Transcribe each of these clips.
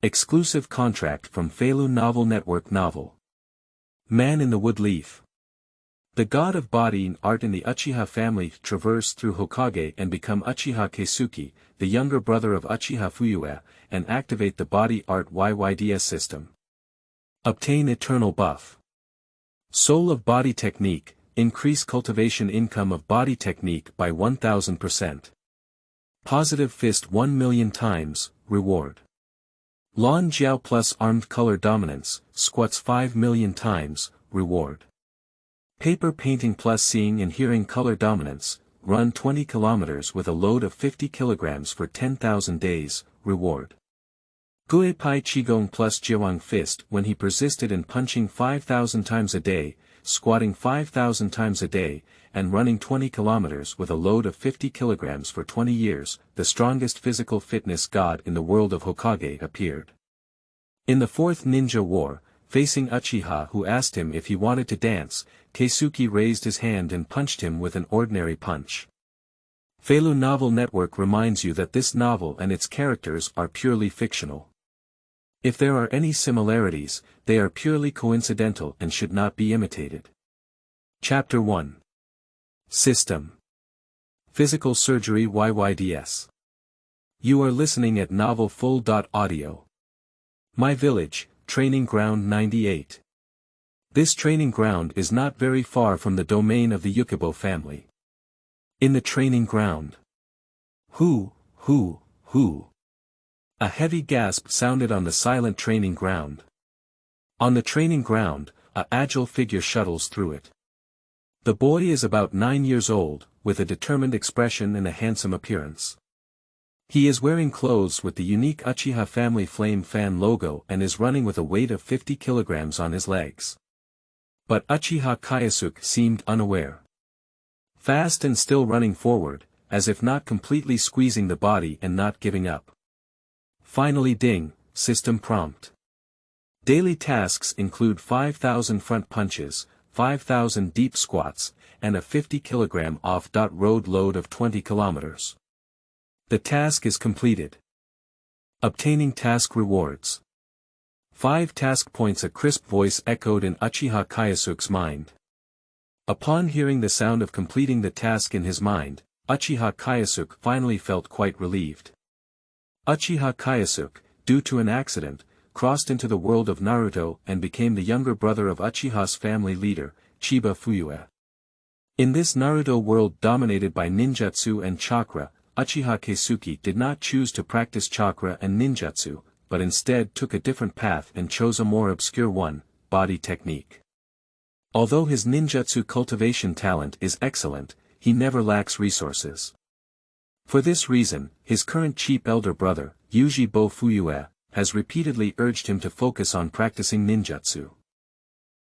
Exclusive contract from Feilu Novel Network Novel. Man in the Wood Leaf. The god of body art in the Uchiha family traverse through Hokage and become Uchiha Keisuke, the younger brother of Uchiha Fuyue, and activate the Body Art YYDS system. Obtain eternal buff. Soul of body technique, increase cultivation income of body technique by 1000%. Positive fist 1 million times, reward. Lan Jiao+Armed Color Dominance, squats 5 million times, reward. Paper painting plus seeing and hearing color dominance, run 20 kilometers with a load of 50 kilograms for 10,000 days, reward. Gue Pai Qigong plus Jiawang fist when he persisted in punching 5,000 times a day, squatting 5,000 times a day, and running 20 kilometers with a load of 50 kilograms for 20 years, the strongest physical fitness god in the world of Hokage appeared. In the Fourth Ninja War, facing Uchiha who asked him if he wanted to dance, Keisuke raised his hand and punched him with an ordinary punch. Feilu Novel Network reminds you that this novel and its characters are purely fictional. If there are any similarities, they are purely coincidental and should not be imitated. Chapter 1. System. Physical Surgery YYDS. You are listening at novelfull.audio. My Village, Training Ground 98. This training ground is not very far from the domain of the Yuzhibo family. In the training ground. Who. A heavy gasp sounded on the silent training ground. On the training ground, a agile figure shuttles through it. The boy is about 9 years old, with a determined expression and a handsome appearance. He is wearing clothes with the unique Uchiha family flame fan logo and is running with a weight of 50 kilograms on his legs. But Uchiha Keisuke seemed unaware. Fast and still running forward, as if not completely squeezing the body and not giving up. Finally ding, system prompt. Daily tasks include 5,000 front punches, 5,000 deep squats, and a 50 kg off-road load of 20 kilometers. The task is completed. Obtaining task rewards. 5 task points. A crisp voice echoed in Uchiha Keisuke's mind. Upon hearing the sound of completing the task in his mind, Uchiha Keisuke finally felt quite relieved. Uchiha Keisuke, due to an accident, crossed into the world of Naruto and became the younger brother of Uchiha's family leader, Yuzhibo Fuyue. In this Naruto world dominated by ninjutsu and chakra, Uchiha Keisuke did not choose to practice chakra and ninjutsu, but instead took a different path and chose a more obscure one, body technique. Although his ninjutsu cultivation talent is excellent, he never lacks resources. For this reason, his current cheap elder brother, Yuzhibo Fuyue, has repeatedly urged him to focus on practicing ninjutsu.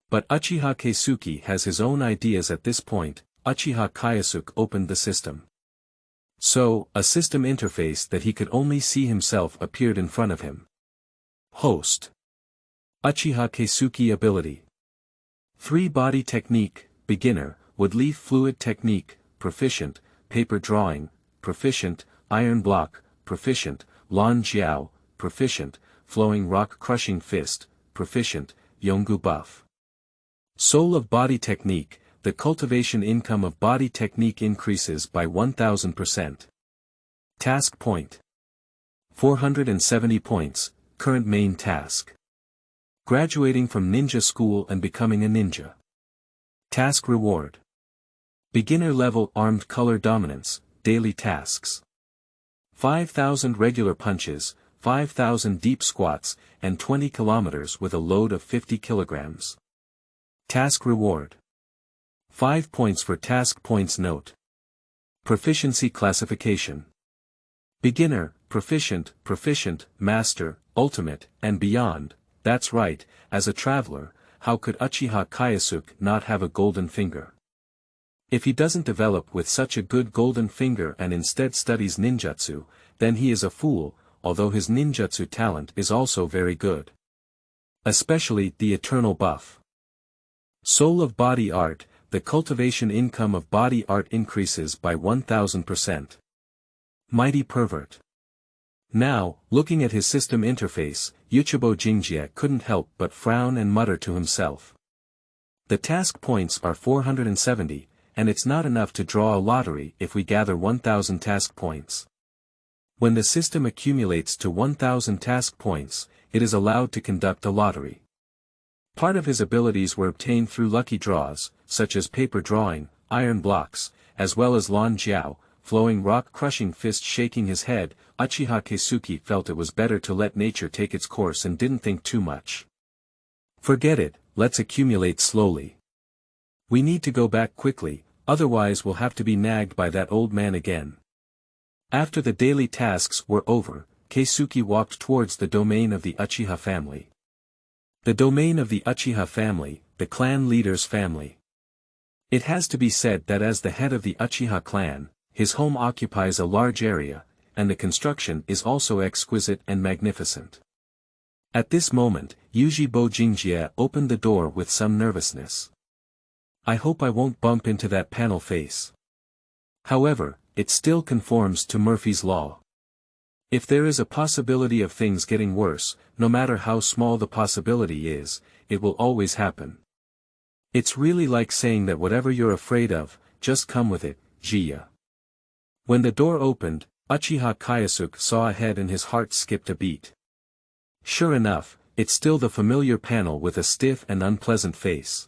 But Uchiha Keisuke has his own ideas at this point. Uchiha Keisuke opened the system. So, a system interface that he could only see himself appeared in front of him. Host. Uchiha Keisuke ability. 3 body technique, beginner, wood leaf fluid technique, proficient, paper drawing, proficient, iron block, proficient, Lan Jiao, proficient, flowing rock crushing fist, proficient, Yongu buff. Soul of body technique, the cultivation income of body technique increases by 1000%. Task point. 470 points, current main task. Graduating from ninja school and becoming a ninja. Task reward. Beginner level armed color dominance, daily tasks. 5,000 regular punches, 5,000 deep squats, and 20 kilometers with a load of 50 kilograms. Task reward. 5 points for task points. Note. Proficiency classification. Beginner, proficient, master, ultimate, and beyond. That's right, as a traveler, how could Uchiha Keisuke not have a golden finger? If he doesn't develop with such a good golden finger and instead studies ninjutsu, then he is a fool, although his ninjutsu talent is also very good. Especially the eternal buff. Soul of body art, the cultivation income of body art increases by 1000%. Mighty pervert. Now, looking at his system interface, Yuzhibo Jingjie couldn't help but frown and mutter to himself. The task points are 470, and it's not enough to draw a lottery if we gather 1000 task points. When the system accumulates to 1000 task points, it is allowed to conduct a lottery. Part of his abilities were obtained through lucky draws, such as paper drawing, iron blocks, as well as Lan Jiao, flowing rock-crushing fist shaking his head. Uchiha Keisuke felt it was better to let nature take its course and didn't think too much. Forget it, let's accumulate slowly. We need to go back quickly, otherwise we'll have to be nagged by that old man again. After the daily tasks were over, Keisuke walked towards the domain of the Uchiha family. The domain of the Uchiha family, the clan leader's family. It has to be said that as the head of the Uchiha clan, his home occupies a large area, and the construction is also exquisite and magnificent. At this moment, Yuzhibo Jingjie opened the door with some nervousness. I hope I won't bump into that panel face. However, it still conforms to Murphy's Law. If there is a possibility of things getting worse, no matter how small the possibility is, it will always happen. It's really like saying that whatever you're afraid of, just come with it, Jia. When the door opened, Uchiha Keisuke saw ahead and his heart skipped a beat. Sure enough, it's still the familiar panel with a stiff and unpleasant face.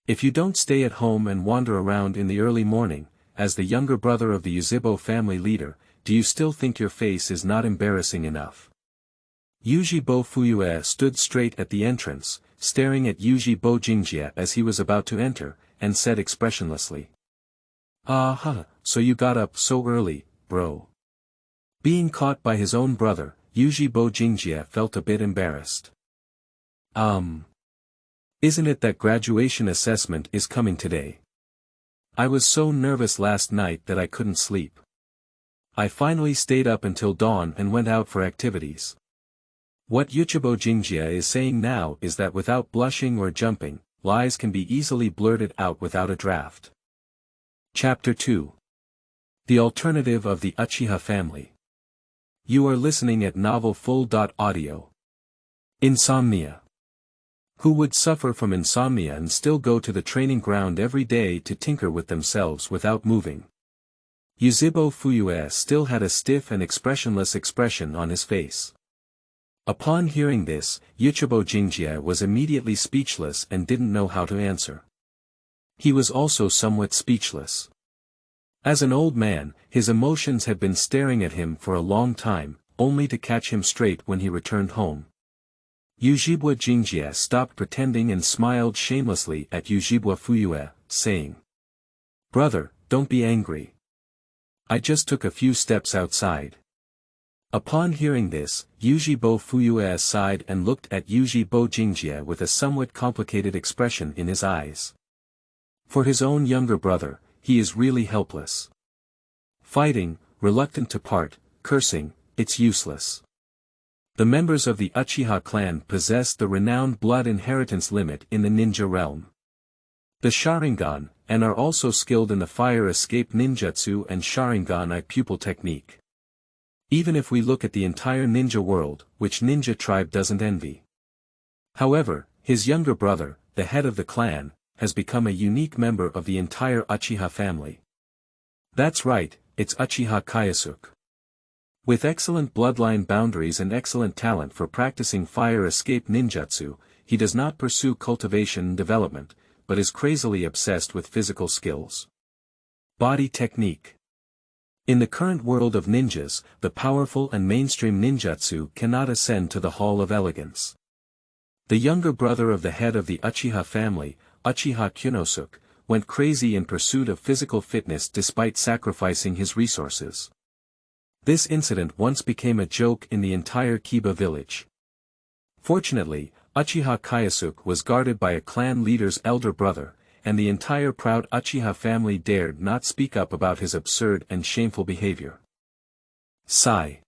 If you don't stay at home and wander around in the early morning, as the younger brother of the Yuzhibo family leader, do you still think your face is not embarrassing enough? Yuzhibo Fuyue stood straight at the entrance, staring at Yuzhibo Jingjie as he was about to enter, and said expressionlessly. So you got up so early, bro. Being caught by his own brother, Yuzhibo Jingjie felt a bit embarrassed. Isn't it that graduation assessment is coming today? I was so nervous last night that I couldn't sleep. I finally stayed up until dawn and went out for activities. What Yuzhibo Jingjie is saying now is that without blushing or jumping, lies can be easily blurted out without a draft. Chapter 2. The Alternative of the Uchiha Family. You are listening at mouthful.audio. Insomnia. Who would suffer from insomnia and still go to the training ground every day to tinker with themselves without moving? Yuzhibo Fuyue still had a stiff and expressionless expression on his face. Upon hearing this, Yuzhibo Jingjie was immediately speechless and didn't know how to answer. He was also somewhat speechless. As an old man, his emotions had been staring at him for a long time, only to catch him straight when he returned home. Yuzhibo Jingjie stopped pretending and smiled shamelessly at Yuzhibo Fuyue, saying, "Brother, don't be angry. I just took a few steps outside." Upon hearing this, Yuzhibo Fuyue sighed and looked at Yuzhibo Jingjie with a somewhat complicated expression in his eyes. For his own younger brother, he is really helpless. Fighting, reluctant to part, cursing, it's useless. The members of the Uchiha clan possess the renowned blood inheritance limit in the ninja realm. The Sharingan, and are also skilled in the fire escape ninjutsu and Sharingan eye pupil technique. Even if we look at the entire ninja world, which ninja tribe doesn't envy. However, his younger brother, the head of the clan, has become a unique member of the entire Uchiha family. That's right, it's Uchiha Keisuke. With excellent bloodline boundaries and excellent talent for practicing fire escape ninjutsu, he does not pursue cultivation and development, but is crazily obsessed with physical skills. Body technique. In the current world of ninjas, the powerful and mainstream ninjutsu cannot ascend to the Hall of Elegance. The younger brother of the head of the Uchiha family, Uchiha Keisuke, went crazy in pursuit of physical fitness despite sacrificing his resources. This incident once became a joke in the entire Kiba village. Fortunately, Uchiha Keisuke was guarded by a clan leader's elder brother, and the entire proud Uchiha family dared not speak up about his absurd and shameful behavior. Sigh.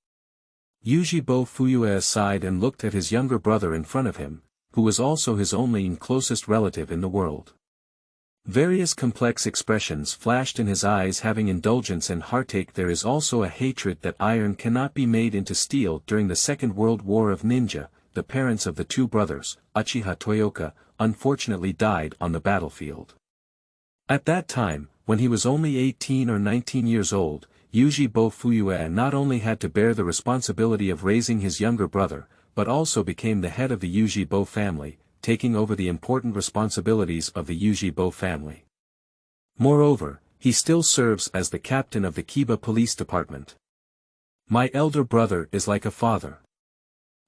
Yuzhibo Fuyue sighed and looked at his younger brother in front of him, who was also his only and closest relative in the world. Various complex expressions flashed in his eyes, having indulgence and heartache. There is also a hatred that iron cannot be made into steel. During the Second World War of Ninja, the parents of the two brothers, Uchiha Toyoka, unfortunately died on the battlefield. At that time, when he was only 18 or 19 years old, Yuzhibo Fuyue not only had to bear the responsibility of raising his younger brother, but also became the head of the Yuzhibo family, taking over the important responsibilities of the Yuzhibo family. Moreover, he still serves as the captain of the Kiba police department. My elder brother is like a father.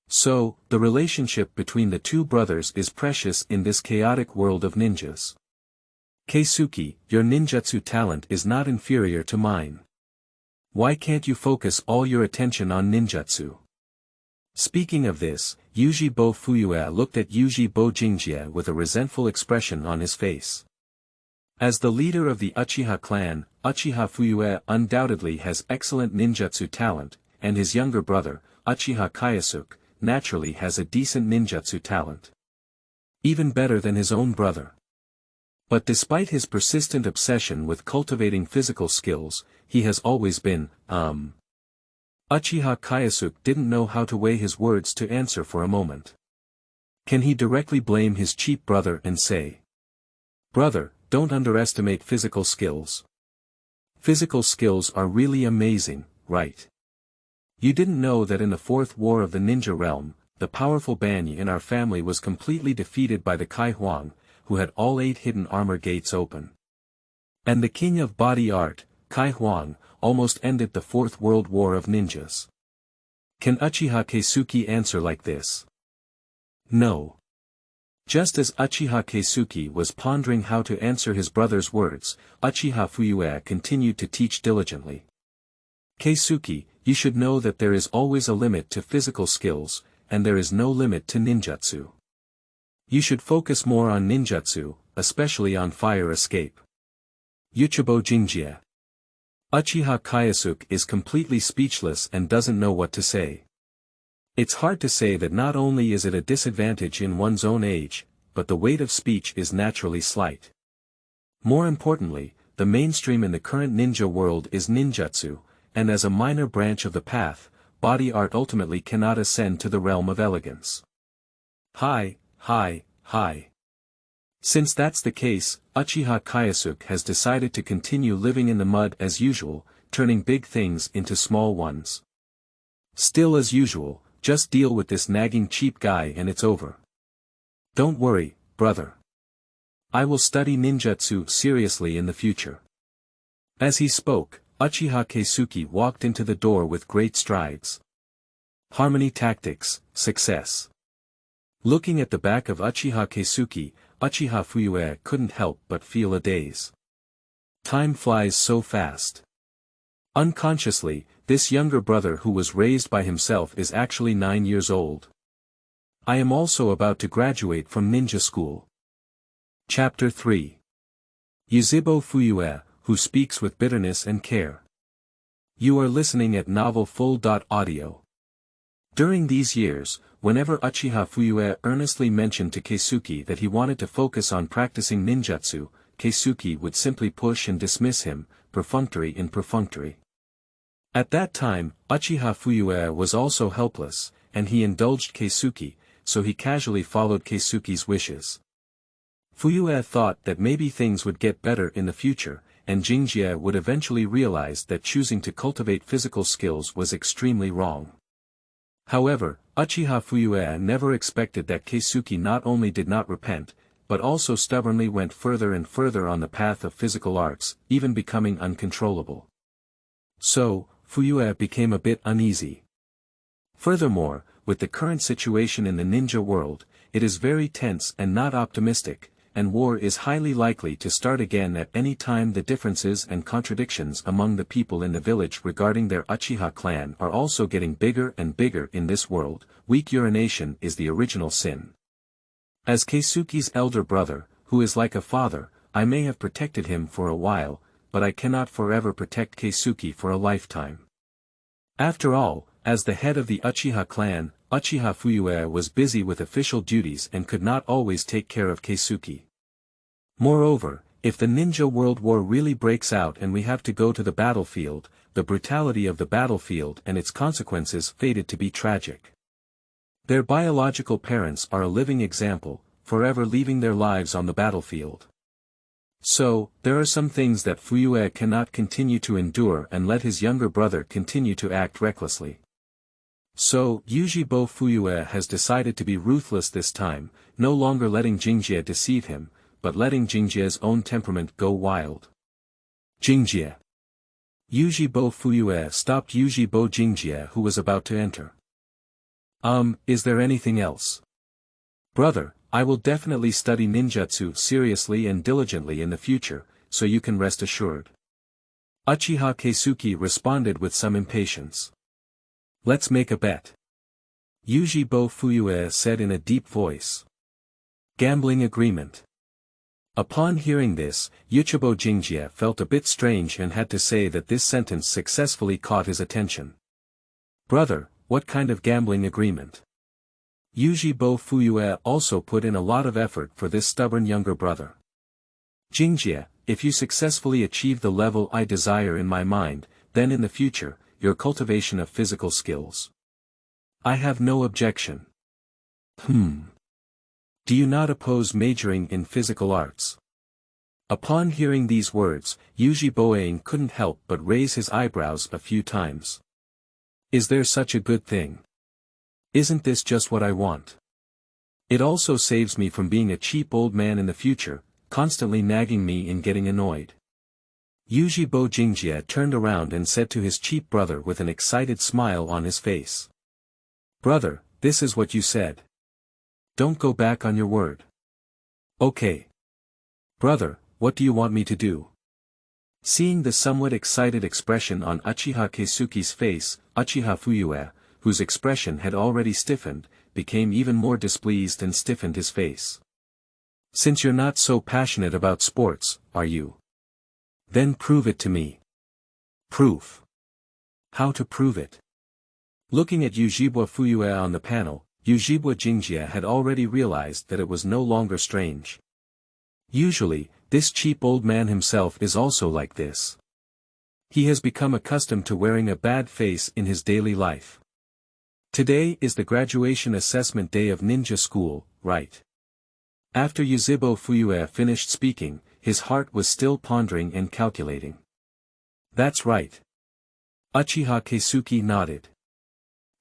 So, the relationship between the two brothers is precious in this chaotic world of ninjas. Keisuke, your ninjutsu talent is not inferior to mine. Why can't you focus all your attention on ninjutsu? Speaking of this, Yuzhibo Fuyue looked at Yuzhibo Jingjie with a resentful expression on his face. As the leader of the Uchiha clan, Uchiha Fuyue undoubtedly has excellent ninjutsu talent, and his younger brother, Uchiha Keisuke, naturally has a decent ninjutsu talent. Even better than his own brother. But despite his persistent obsession with cultivating physical skills, he has always been, Uchiha Keisuke didn't know how to weigh his words to answer for a moment. Can he directly blame his cheap brother and say, "Brother, don't underestimate physical skills. Physical skills are really amazing, right? You didn't know that in the Fourth War of the Ninja Realm, the powerful Banyi in our family was completely defeated by the Kai Huang, who had all 8 hidden armor gates open. And the king of body art, Kai Huang, almost ended the Fourth World War of Ninjas. Can Uchiha Keisuke answer like this? No. Just as Uchiha Keisuke was pondering how to answer his brother's words, Uchiha Fuyue continued to teach diligently. Keisuke, you should know that there is always a limit to physical skills, and there is no limit to ninjutsu. You should focus more on ninjutsu, especially on fire escape. Yuzhibo Jingjie. Uchiha Keisuke is completely speechless and doesn't know what to say. It's hard to say that not only is it a disadvantage in one's own age, but the weight of speech is naturally slight. More importantly, the mainstream in the current ninja world is ninjutsu, and as a minor branch of the path, body art ultimately cannot ascend to the realm of elegance. Hi. Since that's the case, Uchiha Keisuke has decided to continue living in the mud as usual, turning big things into small ones. Still as usual, just deal with this nagging cheap guy and it's over. Don't worry, brother. I will study ninjutsu seriously in the future. As he spoke, Uchiha Keisuke walked into the door with great strides. Harmony tactics, success. Looking at the back of Uchiha Keisuke, Uchiha Fuyue couldn't help but feel a daze. Time flies so fast. Unconsciously, this younger brother who was raised by himself is actually 9 years old. I am also about to graduate from ninja school. Chapter 3. Yuzhibo Fuyue, who speaks with bitterness and care. You are listening at novelfull.audio. During these years, whenever Uchiha Fuyue earnestly mentioned to Keisuke that he wanted to focus on practicing ninjutsu, Keisuke would simply push and dismiss him, perfunctory in perfunctory. At that time, Uchiha Fuyue was also helpless, and he indulged Keisuke, so he casually followed Keisuke's wishes. Fuyue thought that maybe things would get better in the future, and Jingjie would eventually realize that choosing to cultivate physical skills was extremely wrong. However, Uchiha Fuyue never expected that Keisuke not only did not repent, but also stubbornly went further and further on the path of physical arts, even becoming uncontrollable. So, Fuyue became a bit uneasy. Furthermore, with the current situation in the ninja world, it is very tense and not optimistic, and war is highly likely to start again at any time. The differences and contradictions among the people in the village regarding their Uchiha clan are also getting bigger and bigger in this world. Weak urination is the original sin. As Keisuke's elder brother, who is like a father, I may have protected him for a while, but I cannot forever protect Keisuke for a lifetime. After all, as the head of the Uchiha clan, Uchiha Fuyue was busy with official duties and could not always take care of Keisuke. Moreover, If the ninja world war really breaks out and we have to go to the battlefield, the brutality of the battlefield and its consequences fated to be tragic. Their biological parents are a living example, forever leaving their lives on the battlefield. So, there are some things that Fuyue cannot continue to endure and let his younger brother continue to act recklessly. So, Yuzhibo Fuyue has decided to be ruthless this time, no longer letting Jingjie deceive him, but letting Jingjie's own temperament go wild. Jingjie. Yuzhibo Fuyue stopped Yuzhibo Jingjie who was about to enter. Is there anything else? Brother, I will definitely study ninjutsu seriously and diligently in the future, so you can rest assured. Uchiha Keisuke responded with some impatience. Let's make a bet. Yuzhibo Fuyue said in a deep voice. Gambling agreement. Upon hearing this, Uchiha Jingjie felt a bit strange and had to say that this sentence successfully caught his attention. Brother, what kind of gambling agreement? Yuzhibo Fuyue also put in a lot of effort for this stubborn younger brother. Jingjie, if you successfully achieve the level I desire in my mind, then in the future, your cultivation of physical skills. I have no objection. Do you not oppose majoring in physical arts? Upon hearing these words, Yuzhibo couldn't help but raise his eyebrows a few times. Is there such a good thing? Isn't this just what I want? It also saves me from being a cheap old man in the future, constantly nagging me and getting annoyed. Yuzhibo Jingjie turned around and said to his cheap brother with an excited smile on his face. Brother, this is what you said. Don't go back on your word. Okay. Brother, what do you want me to do? Seeing the somewhat excited expression on Uchiha Keisuke's face, Uchiha Fuyue, whose expression had already stiffened, became even more displeased and stiffened his face. Since you're not so passionate about sports, are you? Then prove it to me. Proof. How to prove it? Looking at Yuzhibo Fuyue on the panel, Yuzhibo Jingjie had already realized that it was no longer strange. Usually, this cheap old man himself is also like this. He has become accustomed to wearing a bad face in his daily life. Today is the graduation assessment day of ninja school, right? After Yuzhibo Fuyue finished speaking, his heart was still pondering and calculating. That's right. Uchiha Keisuke nodded.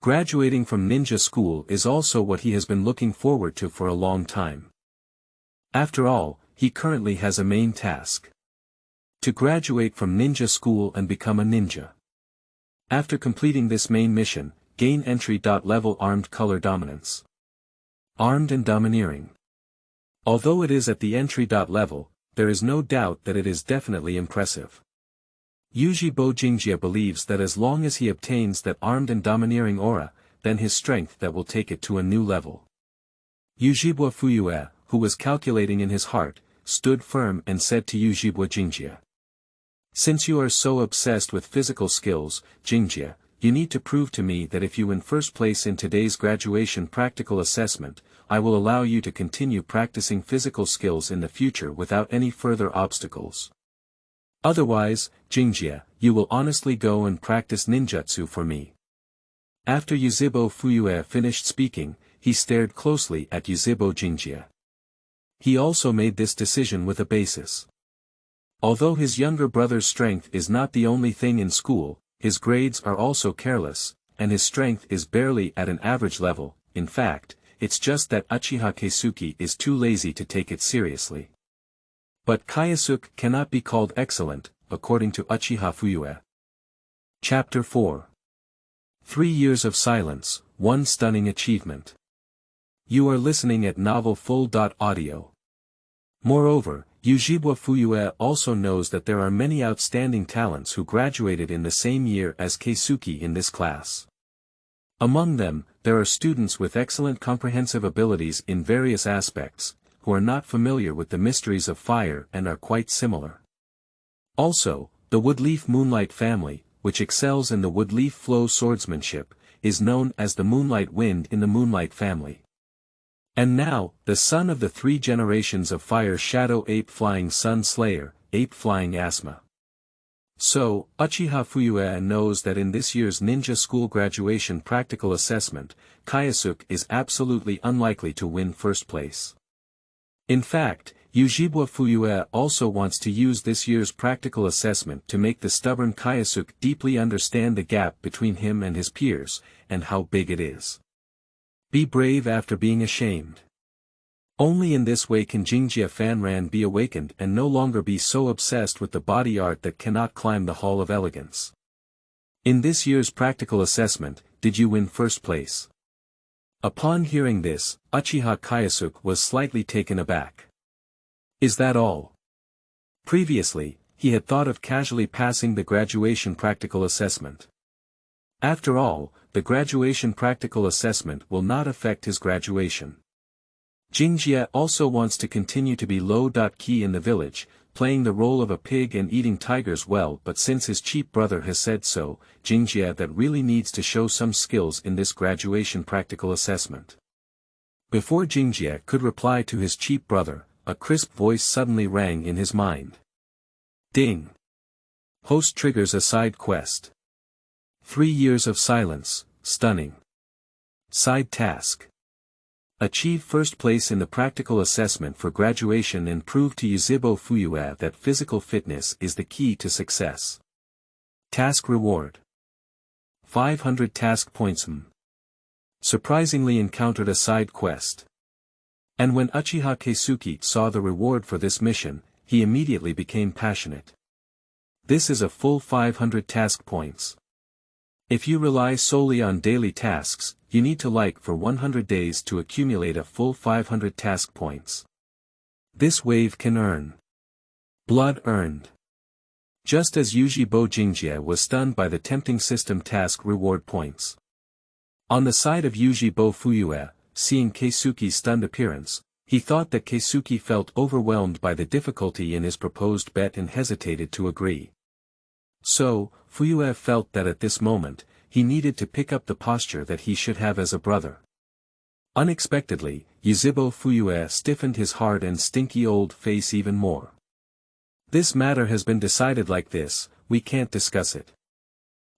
Graduating from ninja school is also what he has been looking forward to for a long time. After all, he currently has a main task. To graduate from ninja school and become a ninja. After completing this main mission, gain entry-level armed color dominance. Armed and domineering. Although it is at the entry level, there is no doubt that it is definitely impressive. Yuzhibo Jingjie believes that as long as he obtains that armed and domineering aura, then his strength that will take it to a new level. Yuzhibo Fuyue, who was calculating in his heart, stood firm and said to Yuzhibo Jingjie. Since you are so obsessed with physical skills, Jingjie, you need to prove to me that if you win first place in today's graduation practical assessment, I will allow you to continue practicing physical skills in the future without any further obstacles. Otherwise, Jingjie, you will honestly go and practice ninjutsu for me. After Yuzhibo Fuyue finished speaking, he stared closely at Yuzhibo Jingjie. He also made this decision with a basis. Although his younger brother's strength is not the only thing in school, his grades are also careless, and his strength is barely at an average level. In fact, it's just that Uchiha Keisuke is too lazy to take it seriously. But Keisuke cannot be called excellent, according to Uchiha Fuyue. Chapter 4. 3 years of silence, one stunning achievement. You are listening at novelfull.audio. Moreover, Yuzhibo Fuyue also knows that there are many outstanding talents who graduated in the same year as Keisuke in this class. Among them, there are students with excellent comprehensive abilities in various aspects, who are not familiar with the mysteries of fire and are quite similar. Also, the Woodleaf Moonlight family, which excels in the Woodleaf Flow swordsmanship, is known as the Moonlight Wind in the Moonlight family. And now, the son of the 3 generations of Fire Shadow Ape Flying Sun Slayer, Ape Flying Asma. So, Uchiha Fuyue knows that in this year's ninja school graduation practical assessment, Keisuke is absolutely unlikely to win first place. In fact, Yuzhibo Fuyue also wants to use this year's practical assessment to make the stubborn Keisuke deeply understand the gap between him and his peers, and how big it is. Be brave after being ashamed. Only in this way can Jingjie Fanran be awakened and no longer be so obsessed with the body art that cannot climb the Hall of Elegance. In this year's practical assessment, did you win first place? Upon hearing this, Uchiha Keisuke was slightly taken aback. Is that all? Previously, he had thought of casually passing the graduation practical assessment. After all, the graduation practical assessment will not affect his graduation. Jingjie also wants to continue to be low-key in the village, playing the role of a pig and eating tigers well, but since his cheap brother has said so, Jingjie that really needs to show some skills in this graduation practical assessment. Before Jingjie could reply to his cheap brother, a crisp voice suddenly rang in his mind. Ding! Host triggers a side quest. 3 years of silence, stunning. Side task. Achieve first place in the practical assessment for graduation and prove to Yuzhibo Fuyue that physical fitness is the key to success. Task reward. 500 task points. Surprisingly encountered a side quest. And when Uchiha Keisuke saw the reward for this mission, he immediately became passionate. This is a full 500 task points. If you rely solely on daily tasks, you need to like for 100 days to accumulate a full 500 task points. This wave can earn blood earned. Just as Yuzhibo Jingjie was stunned by the tempting system task reward points. On the side of Yuzhibo Fuyue, seeing Keisuke's stunned appearance, he thought that Keisuke felt overwhelmed by the difficulty in his proposed bet and hesitated to agree. So, Fuyue felt that at this moment, he needed to pick up the posture that he should have as a brother. Unexpectedly, Yuzhibo Fuyue stiffened his hard and stinky old face even more. This matter has been decided like this, we can't discuss it.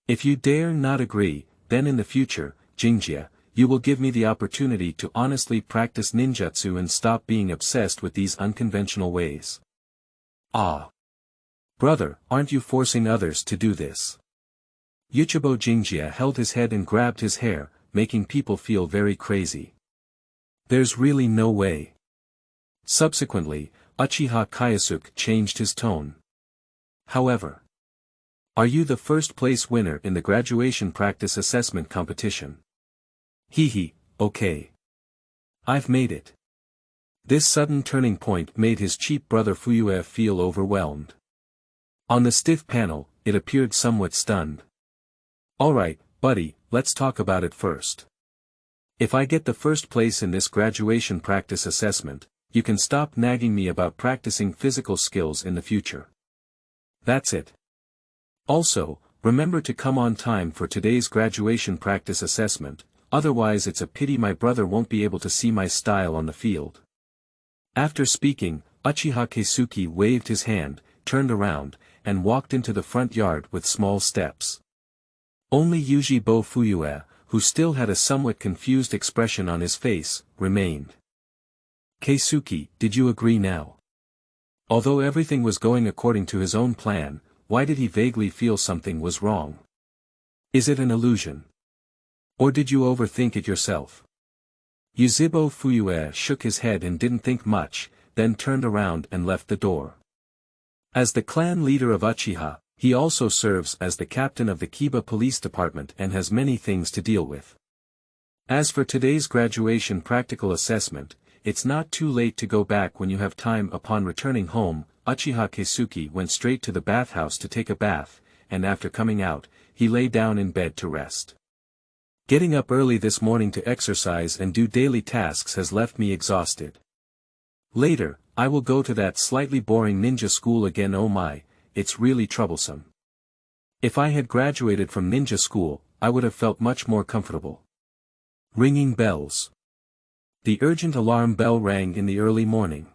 If you dare not agree, then in the future, Jingjie, you will give me the opportunity to honestly practice ninjutsu and stop being obsessed with these unconventional ways. Ah! Brother, aren't you forcing others to do this? Yuzhibo Jingjie held his head and grabbed his hair, making people feel very crazy. There's really no way. Subsequently, Uchiha Keisuke changed his tone. However, are you the first place winner in the graduation practice assessment competition? Hehe, okay. I've made it. This sudden turning point made his cheap brother Fuyue feel overwhelmed. On the stiff panel, it appeared somewhat stunned. Alright, buddy, let's talk about it first. If I get the first place in this graduation practice assessment, you can stop nagging me about practicing physical skills in the future. That's it. Also, remember to come on time for today's graduation practice assessment, otherwise it's a pity my brother won't be able to see my style on the field. After speaking, Uchiha Keisuke waved his hand, turned around, and walked into the front yard with small steps. Only Yuzhibo Fuyue, who still had a somewhat confused expression on his face, remained. Keisuke, did you agree now? Although everything was going according to his own plan, why did he vaguely feel something was wrong? Is it an illusion? Or did you overthink it yourself? Yuzhibo Fuyue shook his head and didn't think much, then turned around and left the door. As the clan leader of Uchiha, he also serves as the captain of the Kiba police department and has many things to deal with. As for today's graduation practical assessment, it's not too late to go back when you have time. Upon returning home, Uchiha Keisuke went straight to the bathhouse to take a bath, and after coming out, he lay down in bed to rest. Getting up early this morning to exercise and do daily tasks has left me exhausted. Later, I will go to that slightly boring ninja school again. Oh my, it's really troublesome. If I had graduated from ninja school, I would have felt much more comfortable. Ringing bells. The urgent alarm bell rang in the early morning.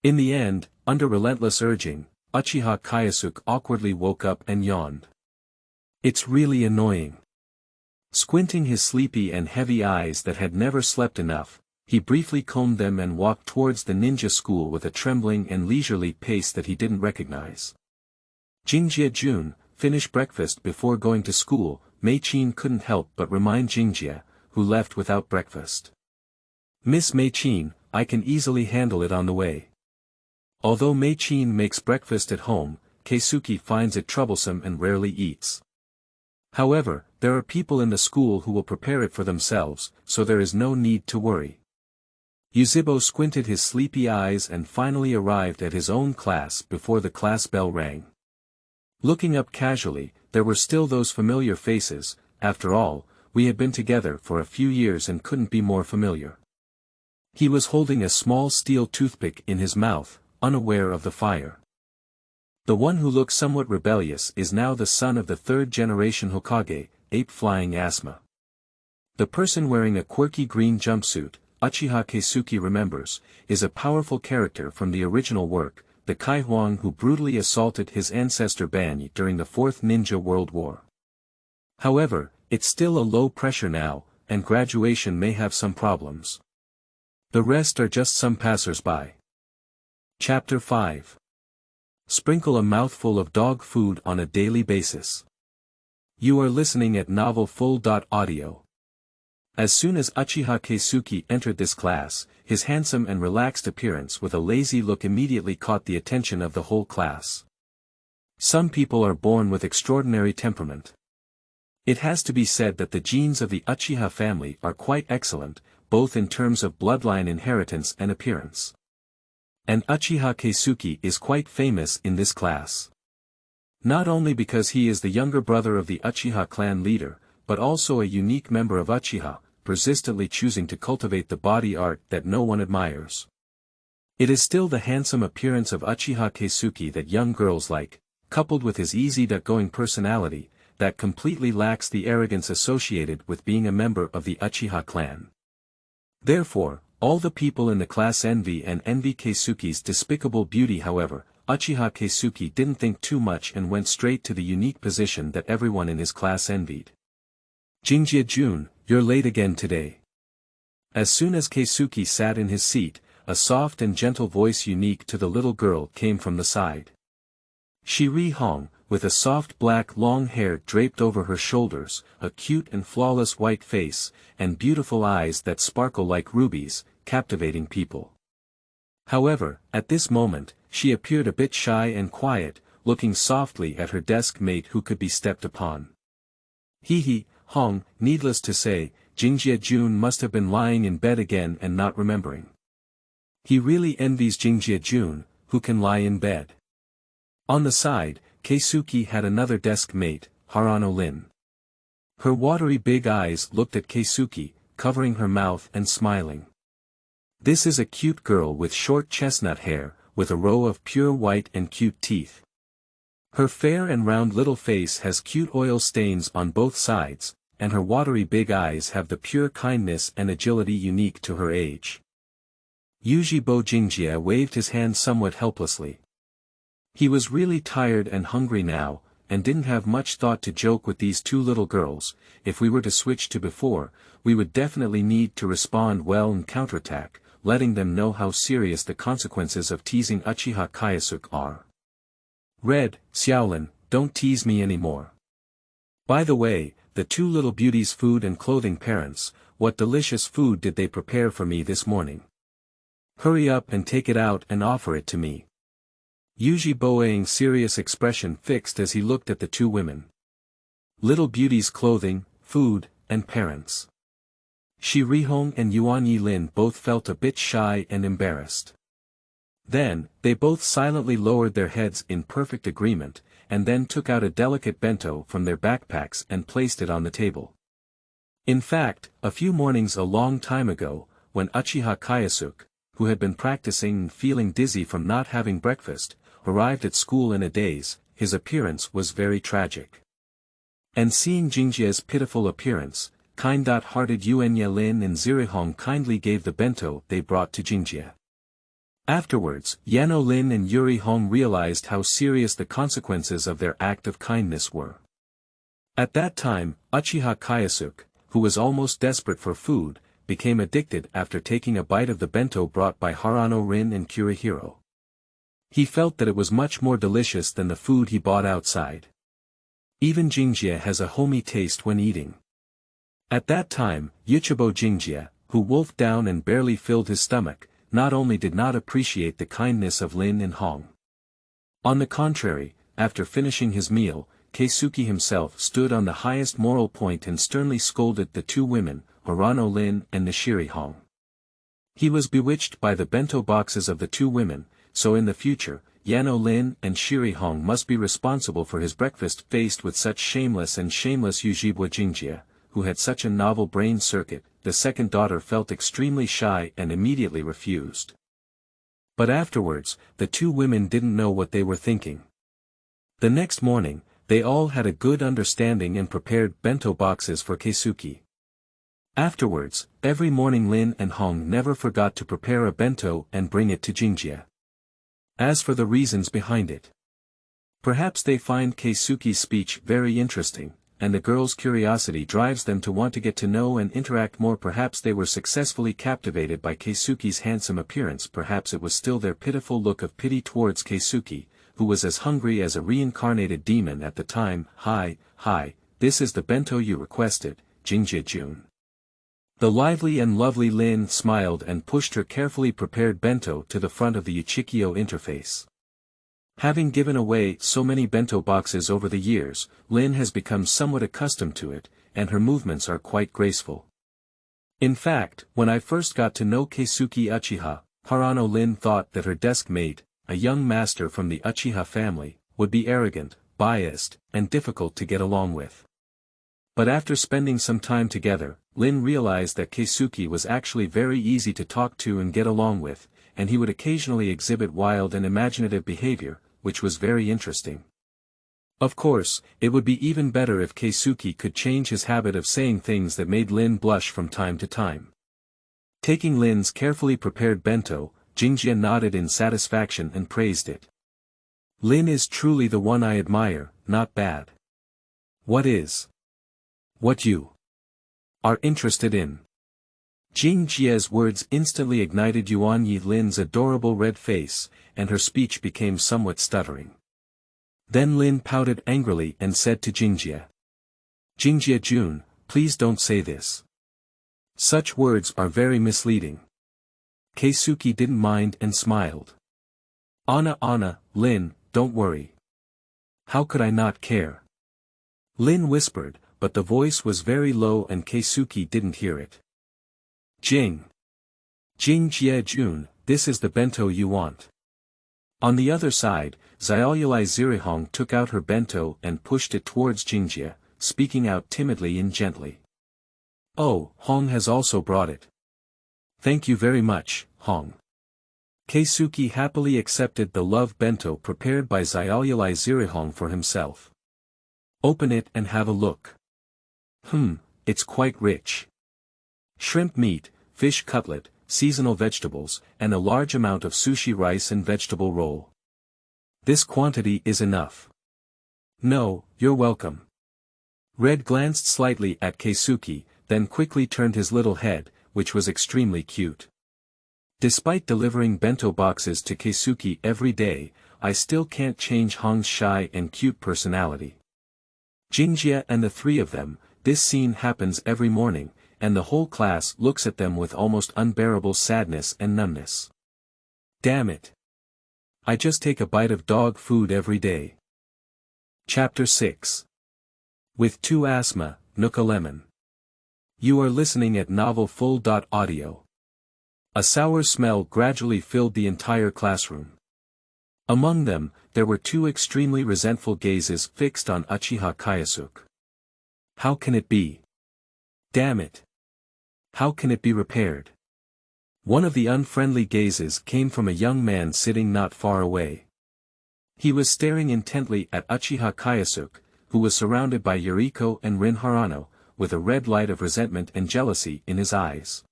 In the end, under relentless urging, Uchiha Keisuke awkwardly woke up and yawned. It's really annoying. Squinting his sleepy and heavy eyes that had never slept enough, he briefly combed them and walked towards the ninja school with a trembling and leisurely pace that he didn't recognize. Jingjie, finish breakfast before going to school. Mei-chin couldn't help but remind Jingjie, who left without breakfast. Miss Mei-chin, I can easily handle it on the way. Although Mei-chin makes breakfast at home, Keisuke finds it troublesome and rarely eats. However, there are people in the school who will prepare it for themselves, so there is no need to worry. Yuzhibo squinted his sleepy eyes and finally arrived at his own class before the class bell rang. Looking up casually, there were still those familiar faces. After all, we had been together for a few years and couldn't be more familiar. He was holding a small steel toothpick in his mouth, unaware of the fire. The one who looked somewhat rebellious is now the son of the third-generation Hokage, ape-flying Asma. The person wearing a quirky green jumpsuit, Uchiha Keisuke remembers, is a powerful character from the original work, the Kaihuang who brutally assaulted his ancestor Banyi during the Fourth Ninja World War. However, it's still a low pressure now, and graduation may have some problems. The rest are just some passers-by. Chapter 5. Sprinkle a mouthful of dog food on a daily basis. You are listening at novelfull.audio. As soon as Uchiha Keisuke entered this class, his handsome and relaxed appearance with a lazy look immediately caught the attention of the whole class. Some people are born with extraordinary temperament. It has to be said that the genes of the Uchiha family are quite excellent, both in terms of bloodline inheritance and appearance. And Uchiha Keisuke is quite famous in this class. Not only because he is the younger brother of the Uchiha clan leader, but also a unique member of Uchiha, persistently choosing to cultivate the body art that no one admires. It is still the handsome appearance of Uchiha Keisuke that young girls like, coupled with his easy-going personality, that completely lacks the arrogance associated with being a member of the Uchiha clan. Therefore, all the people in the class envy Keisuke's despicable beauty. However, Uchiha Keisuke didn't think too much and went straight to the unique position that everyone in his class envied. Jingjie, you're late again today. As soon as Keisuke sat in his seat, a soft and gentle voice unique to the little girl came from the side. Shiri Hong, with a soft black long hair draped over her shoulders, a cute and flawless white face, and beautiful eyes that sparkle like rubies, captivating people. However, at this moment, she appeared a bit shy and quiet, looking softly at her desk mate who could be stepped upon. Hong, needless to say, Jingjie must have been lying in bed again and not remembering. He really envies Jingjie, who can lie in bed. On the side, Keisuke had another desk mate, Harano Lin. Her watery big eyes looked at Keisuke, covering her mouth and smiling. This is a cute girl with short chestnut hair, with a row of pure white and cute teeth. Her fair and round little face has cute oil stains on both sides, and her watery big eyes have the pure kindness and agility unique to her age. Yuzhibo Jingjie waved his hand somewhat helplessly. He was really tired and hungry now, and didn't have much thought to joke with these two little girls. If we were to switch to before, we would definitely need to respond well and counterattack, letting them know how serious the consequences of teasing Uchiha Keisuke are. Red, Xiaolin, don't tease me anymore. By the way, the two little beauties' food and clothing parents, what delicious food did they prepare for me this morning? Hurry up and take it out and offer it to me. Yuzhibo's serious expression fixed as he looked at the two women. Little beauties' clothing, food, and parents. Shirihong and Yuan Yilin both felt a bit shy and embarrassed. Then, they both silently lowered their heads in perfect agreement, and then took out a delicate bento from their backpacks and placed it on the table. In fact, a few mornings a long time ago, when Uchiha Keisuke, who had been practicing and feeling dizzy from not having breakfast, arrived at school in a daze, his appearance was very tragic. And seeing Jingjie's pitiful appearance, kind-hearted Yuenya Lin and Zirihong kindly gave the bento they brought to Jingjie. Afterwards, Yano Lin and Yuri Hong realized how serious the consequences of their act of kindness were. At that time, Uchiha Keisuke, who was almost desperate for food, became addicted after taking a bite of the bento brought by Harano Rin and Kurihiro. He felt that it was much more delicious than the food he bought outside. Even Jingjie has a homey taste when eating. At that time, Yuzhibo Jingjie, who wolfed down and barely filled his stomach, not only did not appreciate the kindness of Lin and Hong. On the contrary, after finishing his meal, Keisuke himself stood on the highest moral point and sternly scolded the two women, Harano Lin and Nishiri Hong. He was bewitched by the bento boxes of the two women, so in the future, Yano Lin and Shiri Hong must be responsible for his breakfast faced with such shameless Yuzhibo Jingjie, who had such a novel brain circuit. The second daughter felt extremely shy and immediately refused. But afterwards, the two women didn't know what they were thinking. The next morning, they all had a good understanding and prepared bento boxes for Keisuke. Afterwards, every morning Lin and Hong never forgot to prepare a bento and bring it to Jingjie. As for the reasons behind it, perhaps they find Keisuke's speech very interesting, and the girls' curiosity drives them to want to get to know and interact more. Perhaps they were successfully captivated by Keisuke's handsome appearance. Perhaps it was still their pitiful look of pity towards Keisuke, who was as hungry as a reincarnated demon at the time. Hi, this is the bento you requested, Jingjie Jun. The lively and lovely Lin smiled and pushed her carefully prepared bento to the front of the Uchikyo interface. Having given away so many bento boxes over the years, Lin has become somewhat accustomed to it, and her movements are quite graceful. In fact, when I first got to know Keisuke Uchiha, Harano Lin thought that her desk mate, a young master from the Uchiha family, would be arrogant, biased, and difficult to get along with. But after spending some time together, Lin realized that Keisuke was actually very easy to talk to and get along with, and he would occasionally exhibit wild and imaginative behavior, which was very interesting. Of course, it would be even better if Keisuke could change his habit of saying things that made Lin blush from time to time. Taking Lin's carefully prepared bento, Jingjie nodded in satisfaction and praised it. Lin is truly the one I admire, not bad. What you are interested in? Jingjie's words instantly ignited Yuanyi Lin's adorable red face, and her speech became somewhat stuttering. Then Lin pouted angrily and said to Jingjie. Jingjie Jun, please don't say this. Such words are very misleading. Keisuke didn't mind and smiled. Anna, Lin, don't worry. How could I not care? Lin whispered, but the voice was very low and Keisuke didn't hear it. Jingjie Jun, this is the bento you want. On the other side, Xiaoyulai Zirihong took out her bento and pushed it towards Jingjie, speaking out timidly and gently. Oh, Hong has also brought it. Thank you very much, Hong. Keisuke happily accepted the love bento prepared by Xiaoyulai Zirihong for himself. Open it and have a look. It's quite rich. Shrimp meat, fish cutlet, seasonal vegetables, and a large amount of sushi rice and vegetable roll. This quantity is enough. No, you're welcome. Red glanced slightly at Keisuke, then quickly turned his little head, which was extremely cute. Despite delivering bento boxes to Keisuke every day, I still can't change Hong's shy and cute personality. Jingjie and the three of them, this scene happens every morning, and the whole class looks at them with almost unbearable sadness and numbness. Damn it. I just take a bite of dog food every day. Chapter 6. With 2 Asma, Nucha Lemon. You are listening at mouthful.audio. A sour smell gradually filled the entire classroom. Among them, there were 2 extremely resentful gazes fixed on Uchiha Keisuke. How can it be? Damn it. How can it be repaired? One of the unfriendly gazes came from a young man sitting not far away. He was staring intently at Uchiha Keisuke, who was surrounded by Yuriko and Rin Harano, with a red light of resentment and jealousy in his eyes.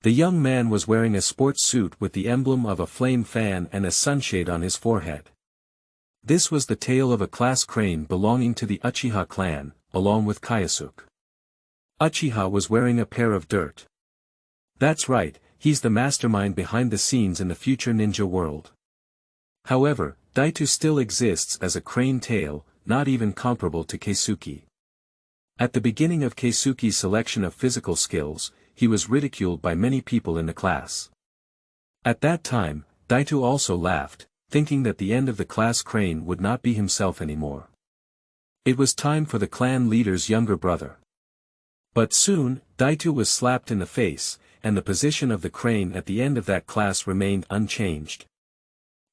The young man was wearing a sports suit with the emblem of a flame fan and a sunshade on his forehead. This was the tail of a class crane belonging to the Uchiha clan, along with Keisuke. Uchiha was wearing a pair of dirt. That's right, he's the mastermind behind the scenes in the future ninja world. However, Daito still exists as a crane tail, not even comparable to Keisuke. At the beginning of Keisuke's selection of physical skills, he was ridiculed by many people in the class. At that time, Daito also laughed, thinking that the end of the class crane would not be himself anymore. It was time for the clan leader's younger brother. But soon, Daito was slapped in the face, and the position of the crane at the end of that class remained unchanged.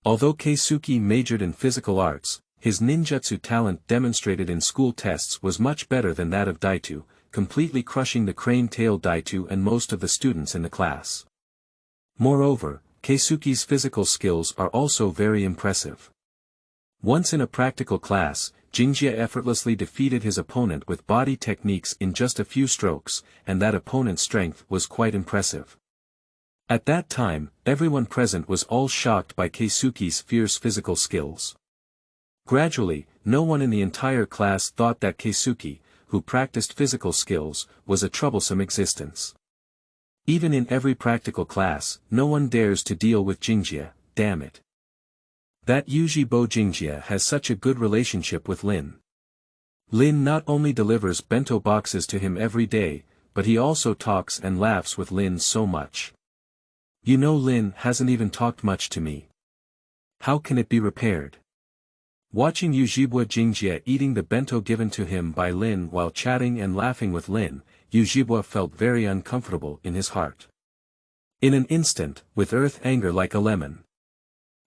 Although Keisuke majored in physical arts, his ninjutsu talent demonstrated in school tests was much better than that of Daito, completely crushing the crane-tailed Daito and most of the students in the class. Moreover, Keisuke's physical skills are also very impressive. Once in a practical class, Jingjie effortlessly defeated his opponent with body techniques in just a few strokes, and that opponent's strength was quite impressive. At that time, everyone present was all shocked by Keisuke's fierce physical skills. Gradually, no one in the entire class thought that Keisuke, who practiced physical skills, was a troublesome existence. Even in every practical class, no one dares to deal with Jingjie, damn it. That Yuzhibo Jingjie has such a good relationship with Lin. Lin not only delivers bento boxes to him every day, but he also talks and laughs with Lin so much. You know, Lin hasn't even talked much to me. How can it be repaired? Watching Yuzhibo Jingjie eating the bento given to him by Lin while chatting and laughing with Lin, Yuzhibo felt very uncomfortable in his heart. In an instant, with earth anger like a lemon.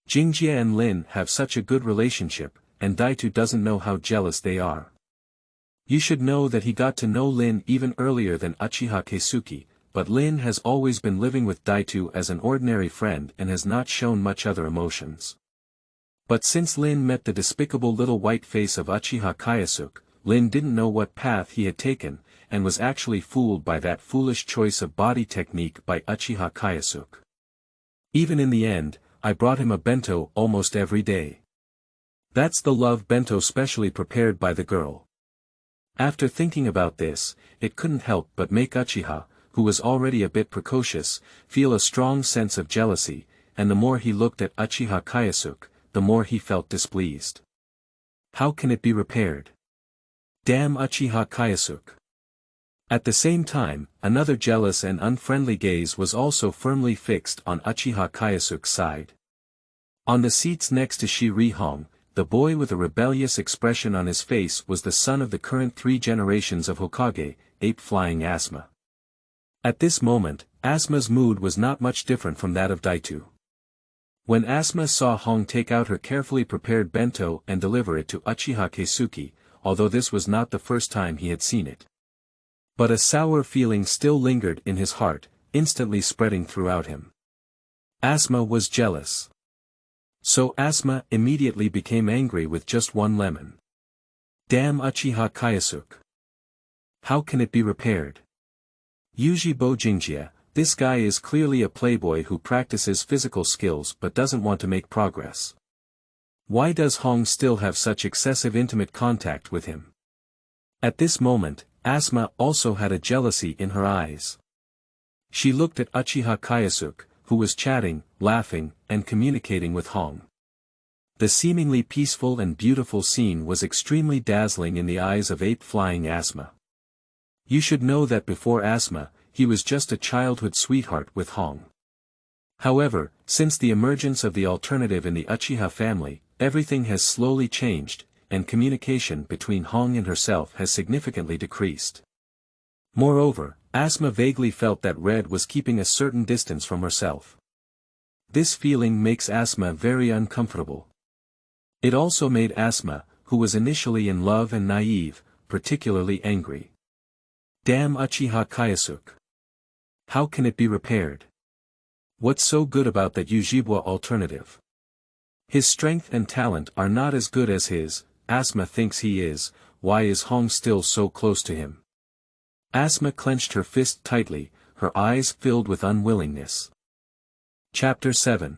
Jingjie and Lin have such a good relationship, and Daito doesn't know how jealous they are. You should know that he got to know Lin even earlier than Uchiha Keisuke, but Lin has always been living with Daito as an ordinary friend and has not shown much other emotions. But since Lin met the despicable little white face of Uchiha Keisuke, Lin didn't know what path he had taken, and was actually fooled by that foolish choice of body technique by Uchiha Keisuke. Even in the end, I brought him a bento almost every day. That's the love bento specially prepared by the girl. After thinking about this, it couldn't help but make Uchiha, who was already a bit precocious, feel a strong sense of jealousy, and the more he looked at Uchiha Keisuke, the more he felt displeased. How can it be repaired? Damn Uchiha Keisuke. At the same time, another jealous and unfriendly gaze was also firmly fixed on Uchiha Keisuke's side. On the seats next to Shiri Hong, the boy with a rebellious expression on his face was the son of the current 3 generations of Hokage, ape-flying Asma. At this moment, Asma's mood was not much different from that of Daito. When Asma saw Hong take out her carefully prepared bento and deliver it to Uchiha Keisuke, although this was not the first time he had seen it. But a sour feeling still lingered in his heart, instantly spreading throughout him. Asma was jealous. So Asma immediately became angry with just one lemon. Damn Uchiha Keisuke. How can it be repaired? Yuzhibo Jingjie, this guy is clearly a playboy who practices physical skills but doesn't want to make progress. Why does Hong still have such excessive intimate contact with him? At this moment, Asma also had a jealousy in her eyes. She looked at Uchiha Keisuke, who was chatting, laughing, and communicating with Hong. The seemingly peaceful and beautiful scene was extremely dazzling in the eyes of ape-flying Asma. You should know that before Asma, he was just a childhood sweetheart with Hong. However, since the emergence of the alternative in the Uchiha family, everything has slowly changed, and communication between Hong and herself has significantly decreased. Moreover, Asma vaguely felt that Red was keeping a certain distance from herself. This feeling makes Asma very uncomfortable. It also made Asma, who was initially in love and naive, particularly angry. Damn Uchiha Keisuke. How can it be repaired? What's so good about that Yuzhibo alternative? His strength and talent are not as good as his, Asma thinks he is, why is Hong still so close to him? Asma clenched her fist tightly, her eyes filled with unwillingness. Chapter 7.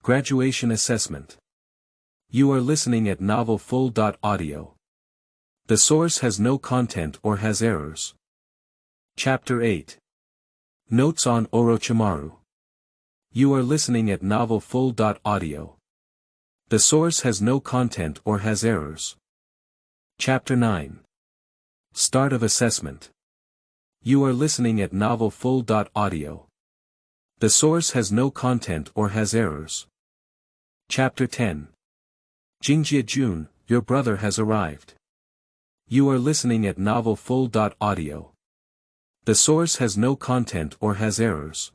Graduation Assessment. You are listening at mouthful.audio. The source has no content or has errors. Chapter 8. Notes on Orochimaru. You are listening at mouthful.audio. The source has no content or has errors. Chapter 9. Start of Assessment. You are listening at mouthful.audio. The source has no content or has errors. Chapter 10. Jingjie Jun, your brother has arrived. You are listening at mouthful.audio. The source has no content or has errors.